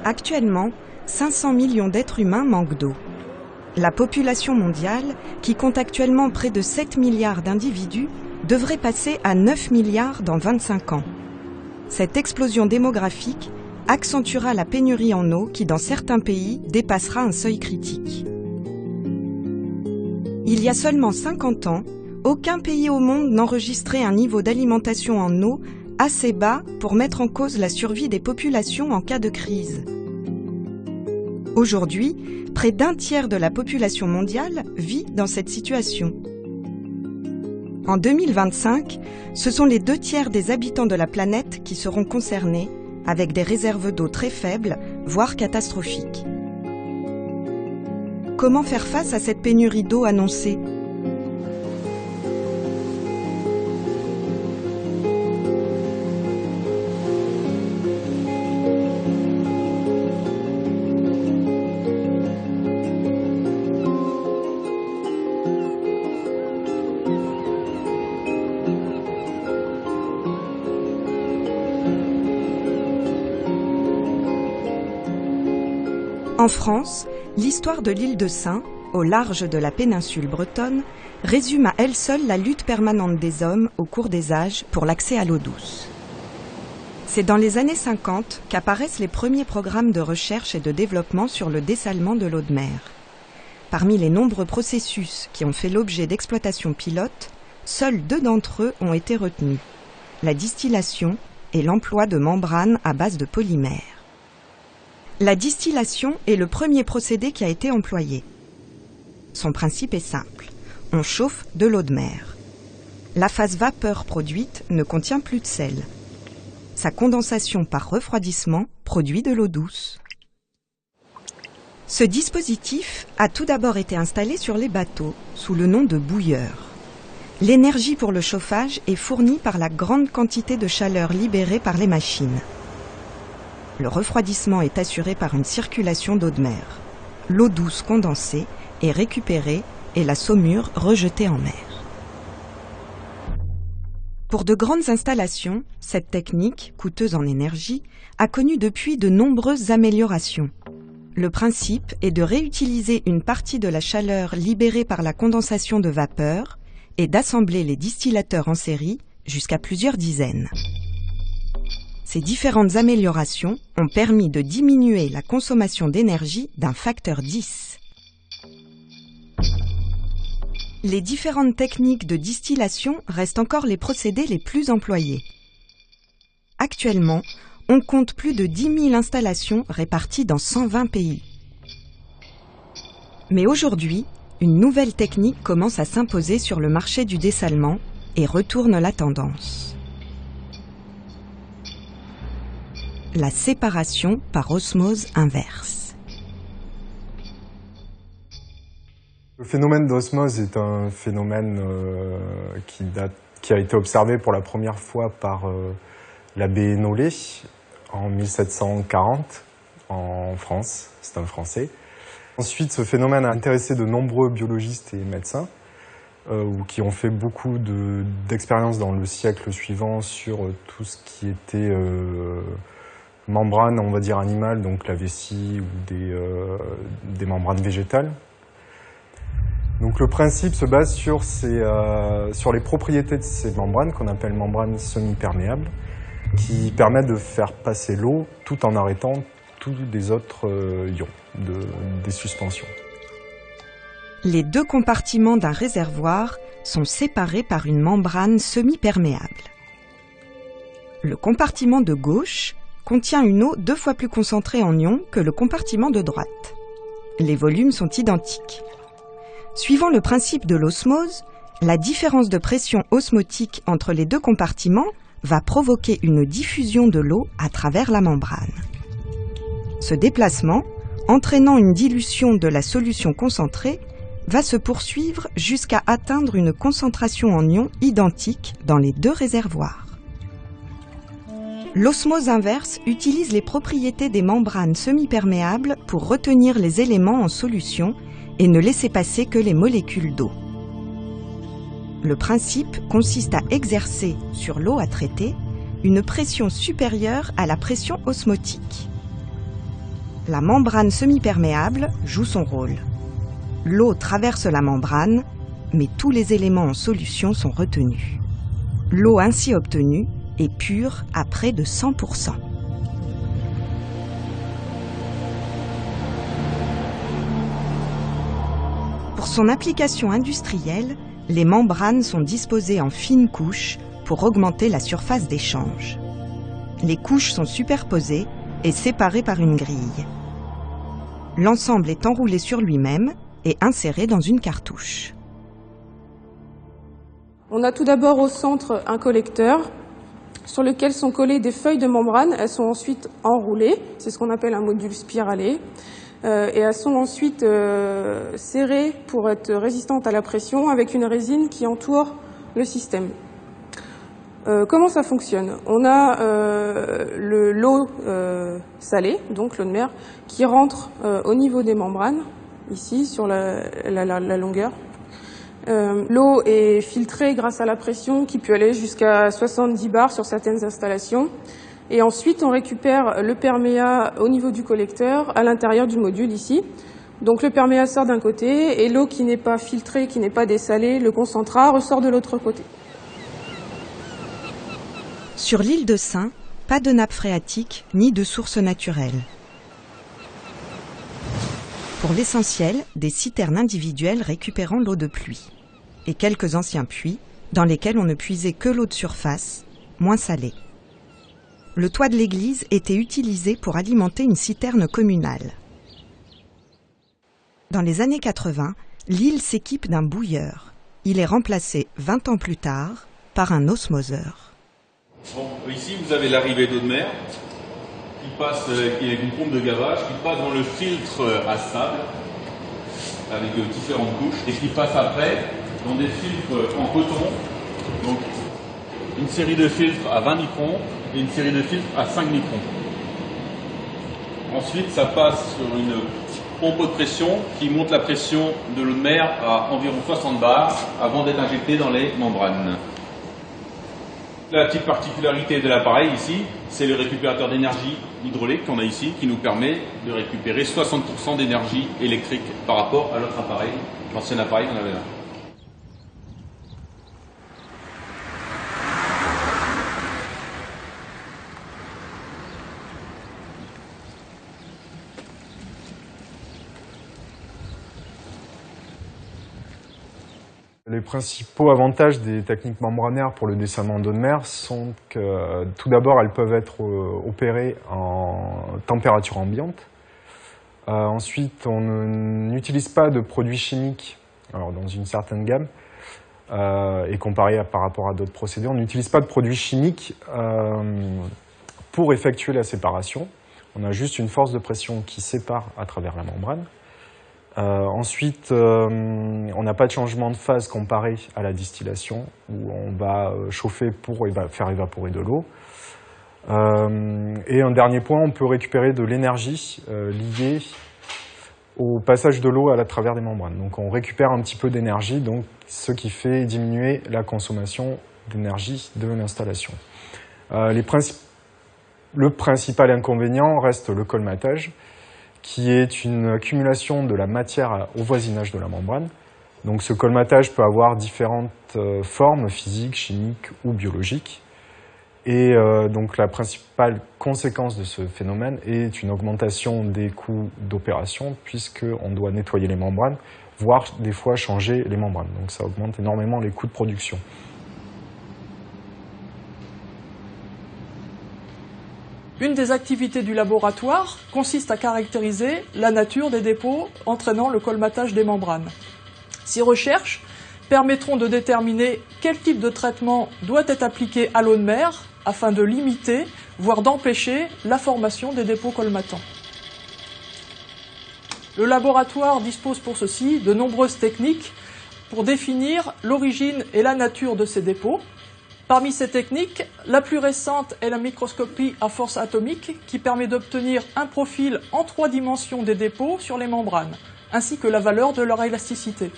Actuellement, 500 millions d'êtres humains manquent d'eau. La population mondiale, qui compte actuellement près de 7 milliards d'individus, devrait passer à 9 milliards dans 25 ans. Cette explosion démographique accentuera la pénurie en eau qui, dans certains pays, dépassera un seuil critique. Il y a seulement 50 ans, aucun pays au monde n'enregistrait un niveau d'alimentation en eau assez bas pour mettre en cause la survie des populations en cas de crise. Aujourd'hui, près d'un tiers de la population mondiale vit dans cette situation. En 2025, ce sont les 2 tiers des habitants de la planète qui seront concernés, avec des réserves d'eau très faibles, voire catastrophiques. Comment faire face à cette pénurie d'eau annoncée ? En France, l'histoire de l'île de Sein, au large de la péninsule bretonne, résume à elle seule la lutte permanente des hommes au cours des âges pour l'accès à l'eau douce. C'est dans les années 50 qu'apparaissent les premiers programmes de recherche et de développement sur le dessalement de l'eau de mer. Parmi les nombreux processus qui ont fait l'objet d'exploitations pilotes, seuls 2 d'entre eux ont été retenus, la distillation et l'emploi de membranes à base de polymères. La distillation est le premier procédé qui a été employé. Son principe est simple. On chauffe de l'eau de mer. La phase vapeur produite ne contient plus de sel. Sa condensation par refroidissement produit de l'eau douce. Ce dispositif a tout d'abord été installé sur les bateaux sous le nom de bouilleur. L'énergie pour le chauffage est fournie par la grande quantité de chaleur libérée par les machines. Le refroidissement est assuré par une circulation d'eau de mer. L'eau douce condensée est récupérée et la saumure rejetée en mer. Pour de grandes installations, cette technique, coûteuse en énergie, a connu depuis de nombreuses améliorations. Le principe est de réutiliser une partie de la chaleur libérée par la condensation de vapeur et d'assembler les distillateurs en série jusqu'à plusieurs dizaines. Ces différentes améliorations ont permis de diminuer la consommation d'énergie d'un facteur 10. Les différentes techniques de distillation restent encore les procédés les plus employés. Actuellement, on compte plus de 10 000 installations réparties dans 120 pays. Mais aujourd'hui, une nouvelle technique commence à s'imposer sur le marché du dessalement et retourne la tendance. La séparation par osmose inverse. Le phénomène d'osmose est un phénomène qui a été observé pour la première fois par l'abbé Nollet en 1740 en France. C'est un Français. Ensuite, ce phénomène a intéressé de nombreux biologistes et médecins qui ont fait beaucoup d'expériences dans le siècle suivant sur tout ce qui était membranes, on va dire animales, donc la vessie ou des membranes végétales. Donc le principe se base sur les propriétés de ces membranes, qu'on appelle membranes semi-perméables, qui permettent de faire passer l'eau tout en arrêtant tous les autres ions des suspensions. Les 2 compartiments d'un réservoir sont séparés par une membrane semi-perméable. Le compartiment de gauche contient une eau 2 fois plus concentrée en ions que le compartiment de droite. Les volumes sont identiques. Suivant le principe de l'osmose, la différence de pression osmotique entre les 2 compartiments va provoquer une diffusion de l'eau à travers la membrane. Ce déplacement, entraînant une dilution de la solution concentrée, va se poursuivre jusqu'à atteindre une concentration en ions identique dans les 2 réservoirs. L'osmose inverse utilise les propriétés des membranes semi-perméables pour retenir les éléments en solution et ne laisser passer que les molécules d'eau. Le principe consiste à exercer sur l'eau à traiter une pression supérieure à la pression osmotique. la membrane semi-perméable joue son rôle. L'eau traverse la membrane, mais tous les éléments en solution sont retenus. L'eau ainsi obtenue est pure à près de 100%. Pour son application industrielle, les membranes sont disposées en fines couches pour augmenter la surface d'échange. Les couches sont superposées et séparées par une grille. L'ensemble est enroulé sur lui-même et inséré dans une cartouche. On a tout d'abord au centre un collecteur sur lequel sont collées des feuilles de membrane. Elles sont ensuite enroulées, c'est ce qu'on appelle un module spiralé. Et elles sont ensuite serrées pour être résistantes à la pression avec une résine qui entoure le système. Comment ça fonctionne? On a l'eau salée, donc l'eau de mer, qui rentre au niveau des membranes, ici sur la longueur. L'eau est filtrée grâce à la pression qui peut aller jusqu'à 70 bars sur certaines installations. Et ensuite, on récupère le perméat au niveau du collecteur, à l'intérieur du module ici. Donc le perméat sort d'un côté et l'eau qui n'est pas filtrée, qui n'est pas dessalée, le concentrat, ressort de l'autre côté. Sur l'île de Sein, pas de nappe phréatique ni de source naturelle. Pour l'essentiel, des citernes individuelles récupérant l'eau de pluie. Et quelques anciens puits dans lesquels on ne puisait que l'eau de surface, moins salée. Le toit de l'église était utilisé pour alimenter une citerne communale. Dans les années 80, l'île s'équipe d'un bouilleur. Il est remplacé 20 ans plus tard par un osmoseur. Bon, ici, vous avez l'arrivée d'eau de mer qui passe avec une pompe de gavage qui passe dans le filtre à sable avec différentes couches et qui passe après dans des filtres en coton. Donc, une série de filtres à 20 microns et une série de filtres à 5 microns. Ensuite, ça passe sur une pompe de pression qui monte la pression de l'eau de mer à environ 60 bars avant d'être injectée dans les membranes. La petite particularité de l'appareil ici, c'est le récupérateur d'énergie hydraulique qu'on a ici qui nous permet de récupérer 60% d'énergie électrique par rapport à l'autre appareil, l'ancien appareil qu'on avait là. Les principaux avantages des techniques membranaires pour le dessalement d'eau de mer sont que, tout d'abord, elles peuvent être opérées en température ambiante. Ensuite, on n'utilise pas de produits chimiques, alors dans une certaine gamme, et comparé par rapport à d'autres procédés, on n'utilise pas de produits chimiques pour effectuer la séparation. On a juste une force de pression qui sépare à travers la membrane. Ensuite, on n'a pas de changement de phase comparé à la distillation, où on va chauffer pour faire évaporer de l'eau. Et un dernier point, on peut récupérer de l'énergie liée au passage de l'eau à travers des membranes. Donc on récupère un petit peu d'énergie, donc ce qui fait diminuer la consommation d'énergie de l'installation. Le principal inconvénient reste le colmatage, qui est une accumulation de la matière au voisinage de la membrane. Donc ce colmatage peut avoir différentes formes physiques, chimiques ou biologiques. Et donc la principale conséquence de ce phénomène est une augmentation des coûts d'opération, puisqu'on doit nettoyer les membranes, voire des fois changer les membranes. Donc ça augmente énormément les coûts de production. Une des activités du laboratoire consiste à caractériser la nature des dépôts entraînant le colmatage des membranes. Ces recherches permettront de déterminer quel type de traitement doit être appliqué à l'eau de mer afin de limiter, voire d'empêcher la formation des dépôts colmatants. Le laboratoire dispose pour ceci de nombreuses techniques pour définir l'origine et la nature de ces dépôts. Parmi ces techniques, la plus récente est la microscopie à force atomique qui permet d'obtenir un profil en 3 dimensions des dépôts sur les membranes, ainsi que la valeur de leur élasticité.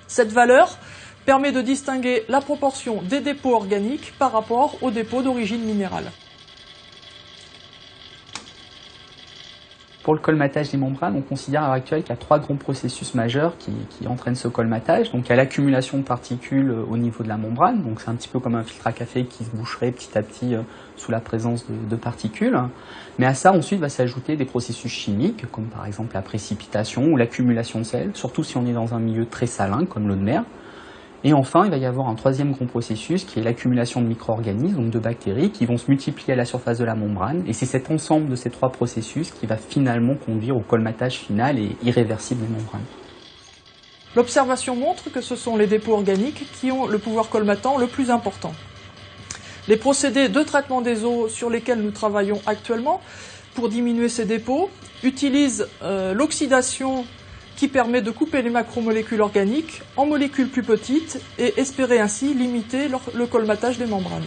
Cette valeur permet de distinguer la proportion des dépôts organiques par rapport aux dépôts d'origine minérale. Pour le colmatage des membranes, on considère à l'heure actuelle qu'il y a 3 grands processus majeurs qui entraînent ce colmatage. Donc il y a l'accumulation de particules au niveau de la membrane, donc c'est un petit peu comme un filtre à café qui se boucherait petit à petit sous la présence de particules. Mais à ça, ensuite, va s'ajouter des processus chimiques, comme par exemple la précipitation ou l'accumulation de sel, surtout si on est dans un milieu très salin, comme l'eau de mer. Et enfin, il va y avoir un 3e grand processus qui est l'accumulation de micro-organismes, donc de bactéries, qui vont se multiplier à la surface de la membrane. Et c'est cet ensemble de ces 3 processus qui va finalement conduire au colmatage final et irréversible des membranes. L'observation montre que ce sont les dépôts organiques qui ont le pouvoir colmatant le plus important. Les procédés de traitement des eaux sur lesquels nous travaillons actuellement pour diminuer ces dépôts utilisent l'oxydation qui permet de couper les macromolécules organiques en molécules plus petites et espérer ainsi limiter le colmatage des membranes.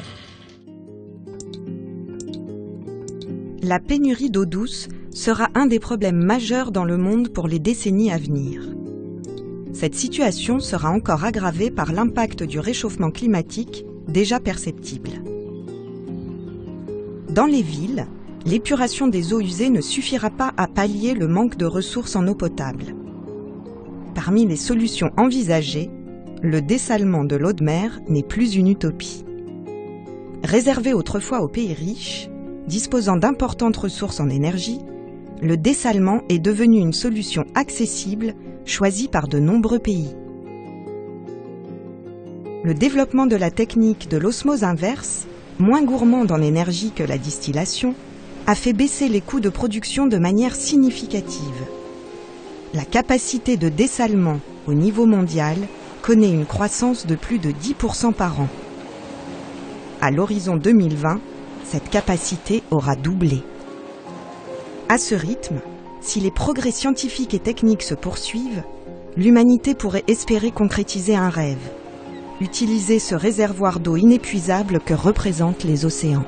La pénurie d'eau douce sera un des problèmes majeurs dans le monde pour les décennies à venir. Cette situation sera encore aggravée par l'impact du réchauffement climatique déjà perceptible. Dans les villes, l'épuration des eaux usées ne suffira pas à pallier le manque de ressources en eau potable. Parmi les solutions envisagées, le dessalement de l'eau de mer n'est plus une utopie. Réservé autrefois aux pays riches, disposant d'importantes ressources en énergie, le dessalement est devenu une solution accessible, choisie par de nombreux pays. Le développement de la technique de l'osmose inverse, moins gourmande en énergie que la distillation, a fait baisser les coûts de production de manière significative. La capacité de dessalement au niveau mondial connaît une croissance de plus de 10% par an. À l'horizon 2020, cette capacité aura doublé. À ce rythme, si les progrès scientifiques et techniques se poursuivent, l'humanité pourrait espérer concrétiser un rêve, utiliser ce réservoir d'eau inépuisable que représentent les océans.